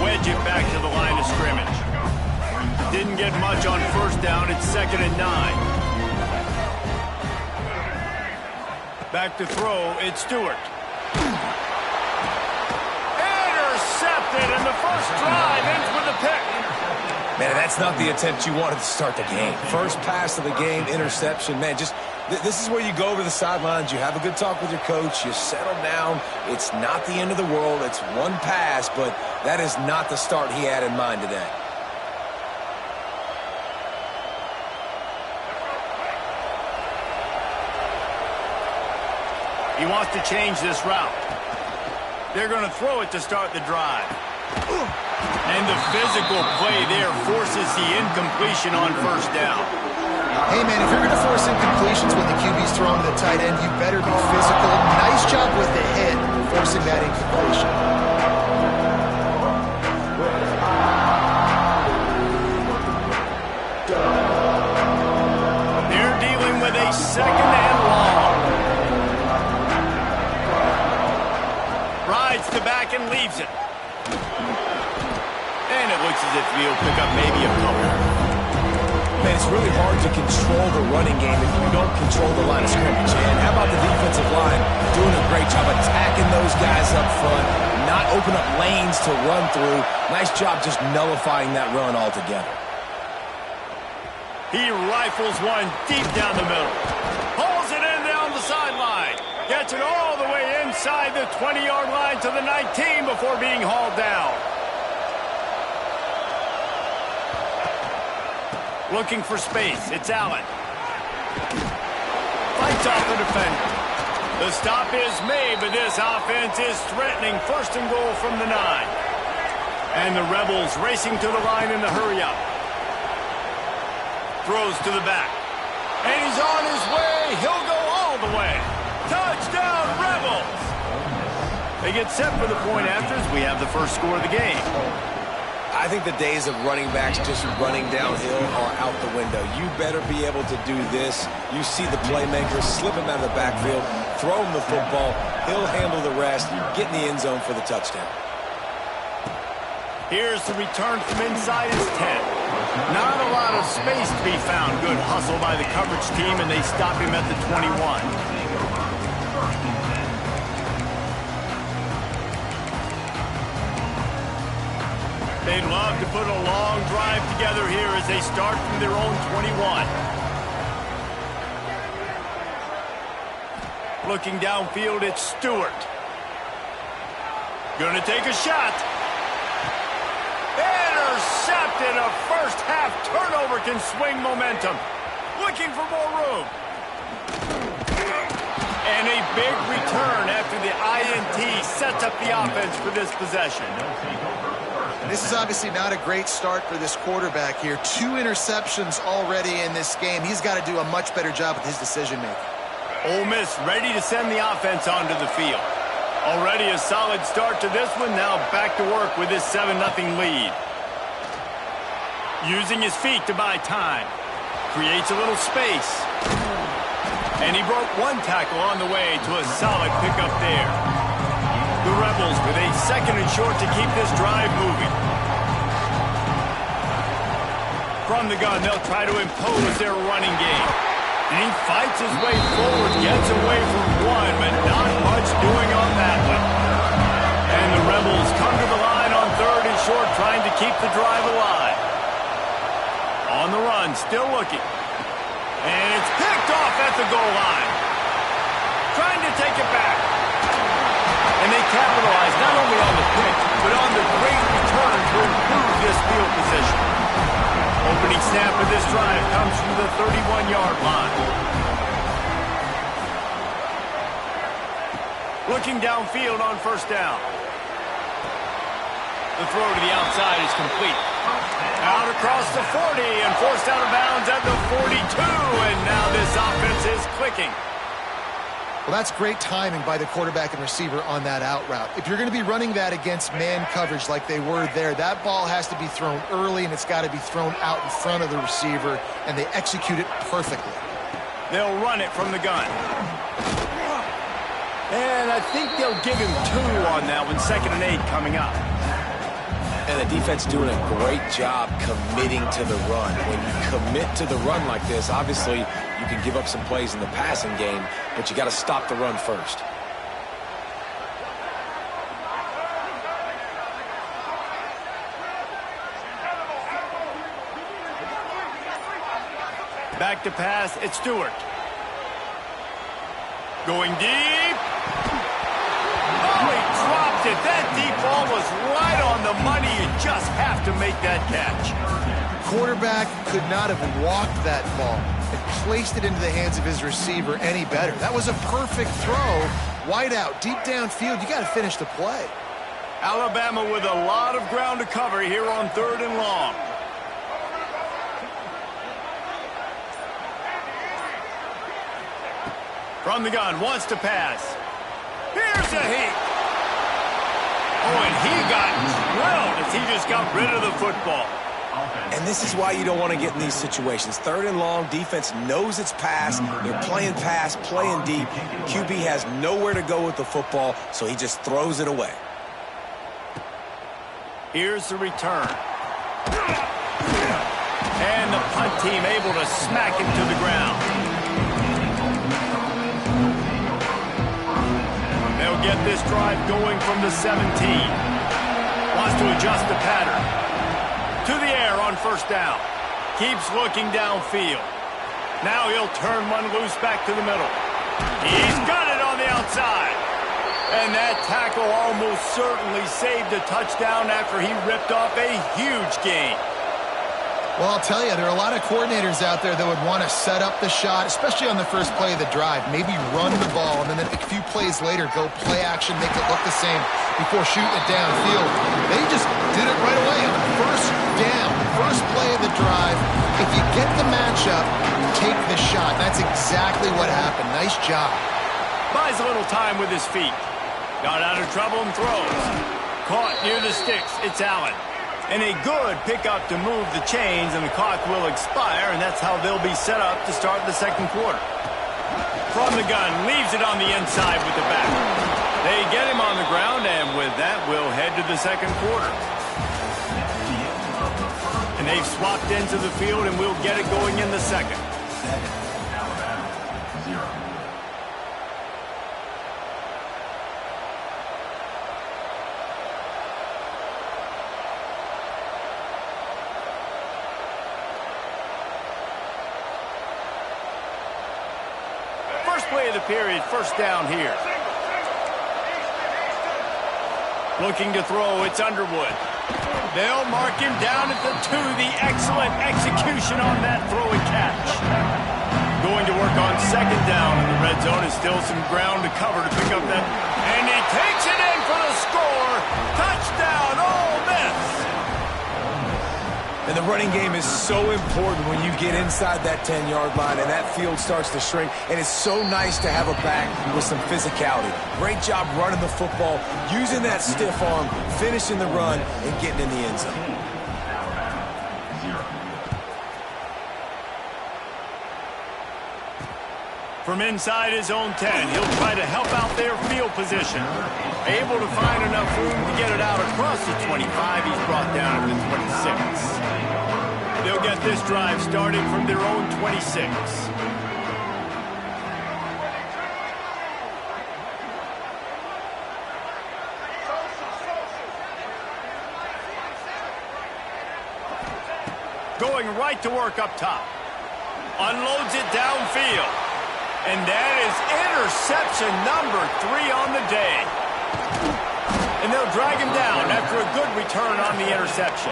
wedge it back to the line of scrimmage. Didn't get much on first down. It's 2nd and 9. Back to throw. It's Stewart. Intercepted, and the first drive ends with a pick. Man, that's not the attempt you wanted to start the game. First pass of the game, interception. Man, just this is where you go over the sidelines. You have a good talk with your coach. You settle down. It's not the end of the world. It's one pass, but that is not the start he had in mind today. He wants to change this route. They're going to throw it to start the drive. And the physical play there forces the incompletion on first down. Hey, man, if you're going to force incompletions when the QB's throwing to the tight end, you better be physical. Nice job with the hit, forcing that incompletion. They're dealing with a 2nd and long. Rides to back and leaves it. And it looks as if he'll pick up maybe a couple. Man, it's really hard to control the running game if you don't control the line of scrimmage. And how about the defensive line doing a great job attacking those guys up front, not open up lanes to run through. Nice job just nullifying that run altogether. He rifles one deep down the middle. Pulls it in down the sideline. Gets it all the way inside the 20-yard line to the 19 before being hauled down. Looking for space. It's Allen. Fights off the defender. The stop is made, but this offense is threatening 1st and goal from the 9. And the Rebels racing to the line in the hurry-up. Throws to the back. And he's on his way. He'll go all the way. Touchdown, Rebels! They get set for the point after as we have the first score of the game. I think the days of running backs just running downhill are out the window. You better be able to do this. You see the playmaker, slip him out of the backfield, throw him the football. He'll handle the rest. Get in the end zone for the touchdown. Here's the return from inside his 10. Not a lot of space to be found. Good hustle by the coverage team, and they stop him at the 21. They'd love to put a long drive together here as they start from their own 21. Looking downfield, it's Stewart. Gonna take a shot. Intercepted. A first-half turnover can swing momentum. Looking for more room. And a big return after the INT sets up the offense for this possession. This is obviously not a great start for this quarterback here. 2 interceptions already in this game. He's got to do a much better job with his decision-making. Ole Miss ready to send the offense onto the field. Already a solid start to this one. Now back to work with this 7-0 lead. Using his feet to buy time. Creates a little space. And he broke one tackle on the way to a solid pickup there. The Rebels with a 2nd and short to keep this drive moving. From the gun, they'll try to impose their running game. And he fights his way forward, gets away from one, but not much doing on that one. And the Rebels come to the line on 3rd and short, trying to keep the drive alive. On the run, still looking. And it's picked off at the goal line. Trying to take it back. And they capitalize not only on the pick, but on the great return to improve this field position. Opening snap of this drive comes from the 31-yard line. Looking downfield on first down. The throw to the outside is complete. Out across the 40 and forced out of bounds at the 42. And now this offense is clicking. Well, that's great timing by the quarterback and receiver on that out route. If you're going to be running that against man coverage like they were there, that ball has to be thrown early, and it's got to be thrown out in front of the receiver, and they execute it perfectly. They'll run it from the gun. And I think they'll give him 2 on that one, 2nd and 8 coming up. And the defense doing a great job committing to the run. When you commit to the run like this, obviously you can give up some plays in the passing game, but you got to stop the run first. Back to pass, it's Stewart. Going deep. Oh, he dropped it. That deep ball was right on the money. You just have to make that catch. Quarterback could not have walked that ball and placed it into the hands of his receiver any better. That was a perfect throw. Wide out, deep downfield. You got to finish the play. Alabama with a lot of ground to cover here on 3rd and long. From the gun, wants to pass. Here's a hit. Oh, and he got drilled as he just got rid of the football. And this is why you don't want to get in these situations. 3rd and long, defense knows it's pass. They're playing pass, playing deep. QB has nowhere to go with the football, so he just throws it away. Here's the return. And the punt team able to smack him to the ground. They'll get this drive going from the 17. Wants to adjust the pattern. To the air on 1st down. Keeps looking downfield. Now he'll turn one loose back to the middle. He's got it on the outside. And that tackle almost certainly saved a touchdown after he ripped off a huge gain. Well, I'll tell you, there are a lot of coordinators out there that would want to set up the shot, especially on the first play of the drive, maybe run the ball, and then a few plays later go play action, make it look the same before shooting it downfield. They just did it right away on 1st down, first play of the drive. If you get the matchup, take the shot. That's exactly what happened. Nice job. Buys a little time with his feet. Got out of trouble and throws. Caught near the sticks. It's Allen. And a good pickup to move the chains, and the clock will expire, and that's how they'll be set up to start the 2nd quarter. From the gun, leaves it on the inside with the back. They get him on the ground, and with that, we'll head to the 2nd quarter. And they've swapped into the field, and we'll get it going in the 2nd. Play of the period, 1st down here. Looking to throw, it's Underwood. They'll mark him down at the 2. The excellent execution on that throw and catch. Going to work on 2nd down in the red zone. Is still some ground to cover to pick up that. And he takes it in for the score. Touchdown, Ole Miss. And the running game is so important when you get inside that 10-yard line and that field starts to shrink. And it's so nice to have a back with some physicality. Great job running the football, using that stiff arm, finishing the run, and getting in the end zone. From inside his own 10, he'll try to help out their field position. Able to find enough room to get it out across the 25. He's brought down to the 26. They'll get this drive started from their own 26. Going right to work up top. Unloads it downfield. And that is interception number 3 on the day. And they'll drag him down after a good return on the interception.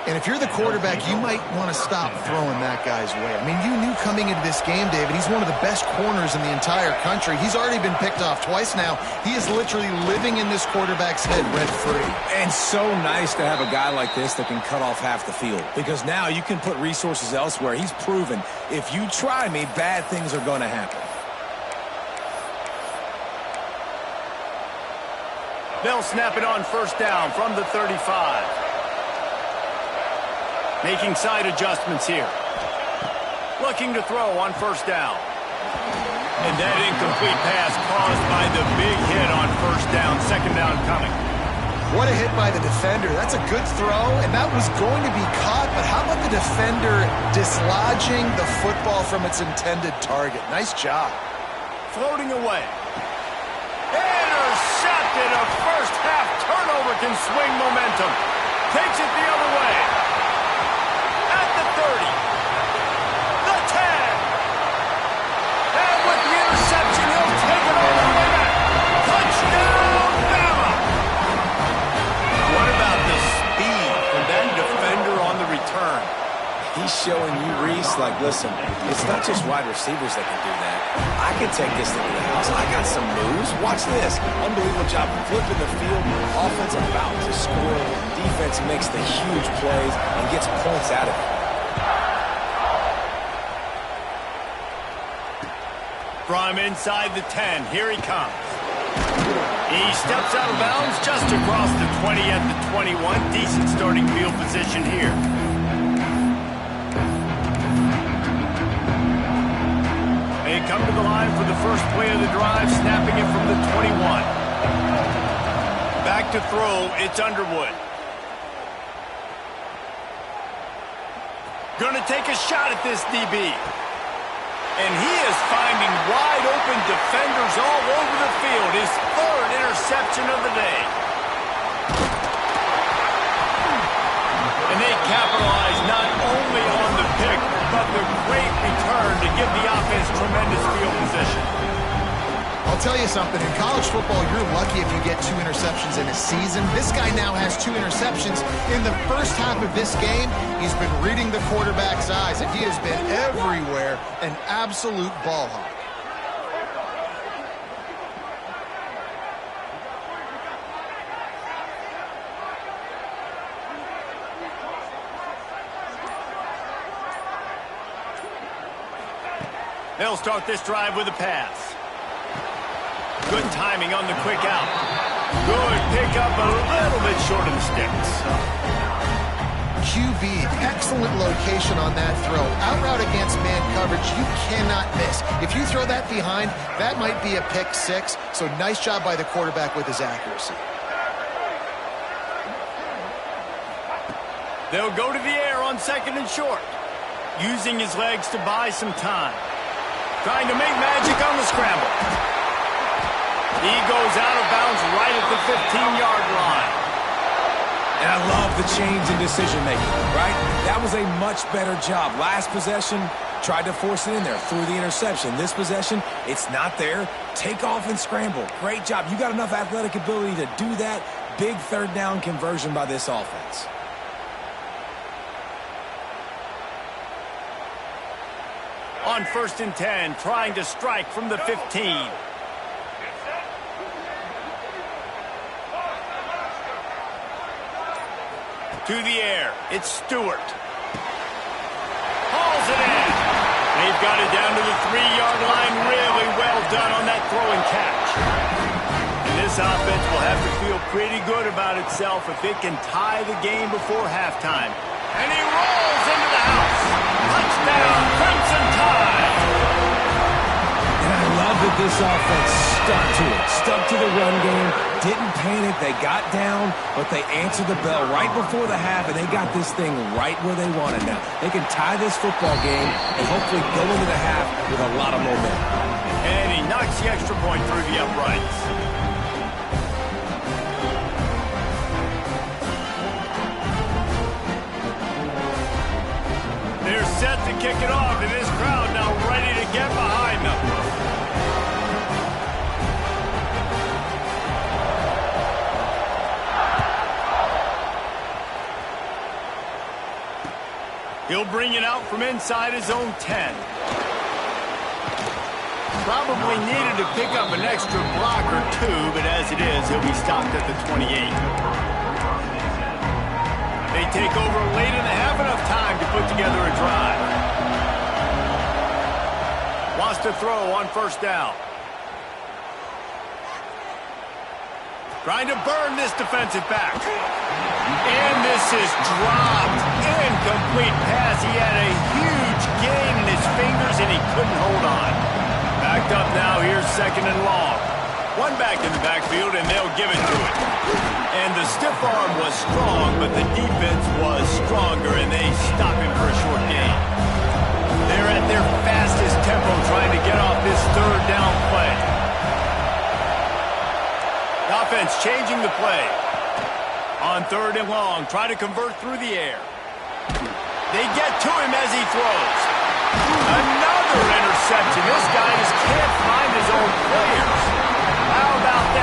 And if you're the quarterback, you might want to stop throwing that guy's way. I mean, you knew coming into this game, David, he's one of the best corners in the entire country. He's already been picked off twice now. He is literally living in this quarterback's head rent-free. And so nice to have a guy like this that can cut off half the field. Because now you can put resources elsewhere. He's proven, if you try me, bad things are going to happen. They'll snap it on 1st down from the 35. Making side adjustments here. Looking to throw on 1st down. And that incomplete pass caused by the big hit on 1st down. 2nd down coming. What a hit by the defender. That's a good throw, and that was going to be caught, but how about the defender dislodging the football from its intended target? Nice job. Floating away. Intercepted. A first-half turnover can swing momentum. Takes it the other way. At the 30. The 10. And with the interception, he'll take it all the way back. Touchdown, Bama! What about the speed from that defender on the return? He's showing you, Reese, like, listen, it's not just wide receivers that can do that. I can take this thing to the house. I got some moves. Watch this. Unbelievable job flipping the field. Offense about to score. Defense makes the huge plays and gets points out of it. From inside the 10, here he comes. He steps out of bounds just across the 20 at the 21. Decent starting field position here. They come to the line for the first play of the drive, snapping it from the 21. Back to throw, it's Underwood. Gonna take a shot at this DB. And he is finding wide open defenders all over the field. His third interception of the day. And they capitalize not only on the pick, but the great return to give the offense tremendous field position. I'll tell you something. In college football, you're lucky if you get 2 interceptions in a season. This guy now has 2 interceptions. In the first half of this game, he's been reading the quarterback's eyes, and he has been everywhere, an absolute ball hawk. They'll start this drive with a pass. Good timing on the quick out. Good pickup, a little bit short of the sticks. QB, excellent location on that throw. Out route against man coverage, you cannot miss. If you throw that behind, that might be a pick 6. So nice job by the quarterback with his accuracy. They'll go to the air on 2nd and short. Using his legs to buy some time. Trying to make magic on the scramble. He goes out of bounds right at the 15-yard line. And I love the change in decision-making, right? That was a much better job. Last possession, tried to force it in there, threw the interception. This possession, it's not there. Take off and scramble. Great job. You got enough athletic ability to do that. Big third down conversion by this offense. On 1st and 10, trying to strike from the 15. To the air, it's Stewart. Hauls it in. They've got it down to the 3-yard line. Really well done on that throw and catch. And this offense will have to feel pretty good about itself if it can tie the game before halftime. And he rolls into the house. Touchdown, Crimson Tide. And I love that this offense stuck to it. Stuck to the run game. Didn't panic. They got down, but they answered the bell right before the half, and they got this thing right where they wanted now. They can tie this football game and hopefully go into the half with a lot of momentum. And he knocks the extra point through the uprights. They're set to kick it off, and this crowd now ready to get behind them. He'll bring it out from inside his own 10. Probably needed to pick up an extra block or 2, but as it is, he'll be stopped at the 28. They take over late in the half, enough time to put together a drive. Wants to throw on 1st down. Trying to burn this defensive back. And this is dropped. Incomplete pass. He had a huge gain in his fingers, and he couldn't hold on. Backed up now. Here's 2nd and long. One back in the backfield, and they'll give it to it. And the stiff was strong, but the defense was stronger, and they stop him for a short gain. They're at their fastest tempo trying to get off this third down play. The offense changing the play. On third and long, try to convert through the air. They get to him as he throws. Another interception. This guy just can't find his own players. How about that?